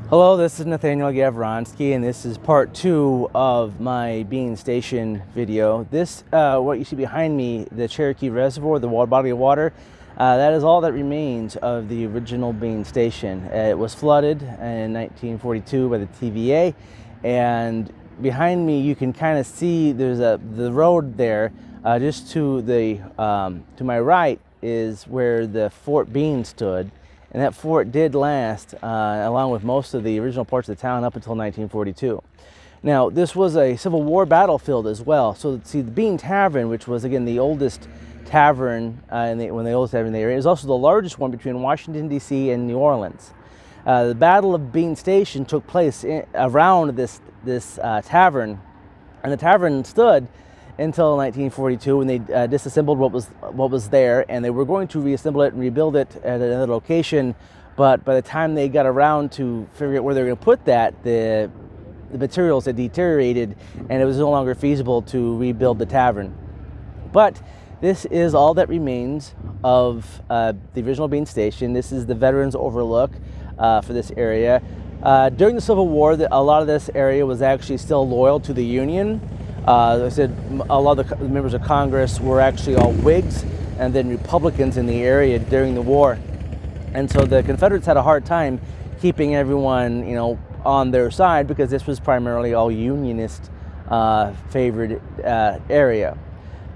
Hello, this is Nathaniel Gavronsky, and this is part 2 of my Bean Station video. What you see behind me, the Cherokee Reservoir, the body of water, that is all that remains of the original Bean Station. It was flooded in 1942 by the TVA, and behind me you can kind of see there's the road there. Just to my right is where the Fort Bean stood. And that fort did last, along with most of the original parts of the town, up until 1942. Now, this was a Civil War battlefield as well. So, see, the Bean Tavern, which was, again, the oldest tavern the oldest tavern in the area, is also the largest one between Washington, D.C. and New Orleans. The Battle of Bean Station took place around this tavern, and the tavern stood until 1942 when they disassembled what was there, and they were going to reassemble it and rebuild it at another location. But by the time they got around to figure out where they were going to put that, the materials had deteriorated, and it was no longer feasible to rebuild the tavern. But this is all that remains of the original Bean Station. This is the Veterans Overlook for this area. During the Civil War, a lot of this area was actually still loyal to the Union. I said a lot of the members of Congress were actually all Whigs and then Republicans in the area during the war. And so the Confederates had a hard time keeping everyone, on their side, because this was primarily all Unionist favored area.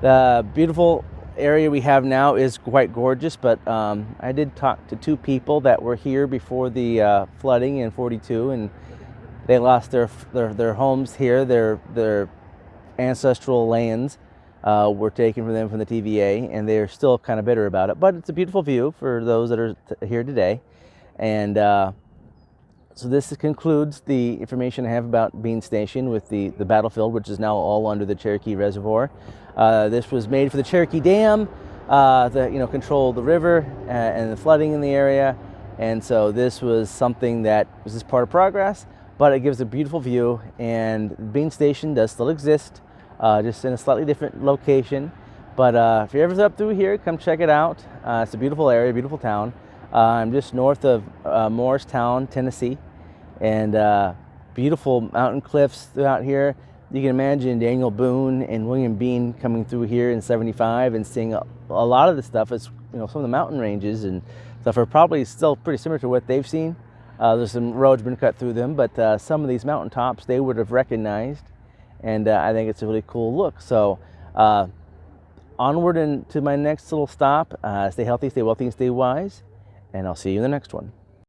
The beautiful area we have now is quite gorgeous, but I did talk to two people that were here before the flooding in '42, and they lost their homes here. Their ancestral lands were taken from them from the TVA, and they're still kind of bitter about it. But it's a beautiful view for those that are here today. And so this concludes the information I have about Bean Station with the battlefield, which is now all under the Cherokee Reservoir. This was made for the Cherokee Dam, control the river and the flooding in the area. And so this was something that was just part of progress, but it gives a beautiful view. And Bean Station does still exist, just in a slightly different location. But if you're ever up through here, come check it out. It's a beautiful area, beautiful town. I'm just north of Morristown, Tennessee, and beautiful mountain cliffs throughout here. You can imagine Daniel Boone and William Bean coming through here in '75 and seeing a lot of the stuff. As some of the mountain ranges and stuff are probably still pretty similar to what they've seen. There's some roads been cut through them, but some of these mountain tops they would have recognized, and I think it's a really cool look. So onward and to my next little stop. Stay healthy, stay wealthy, and stay wise, and I'll see you in the next one.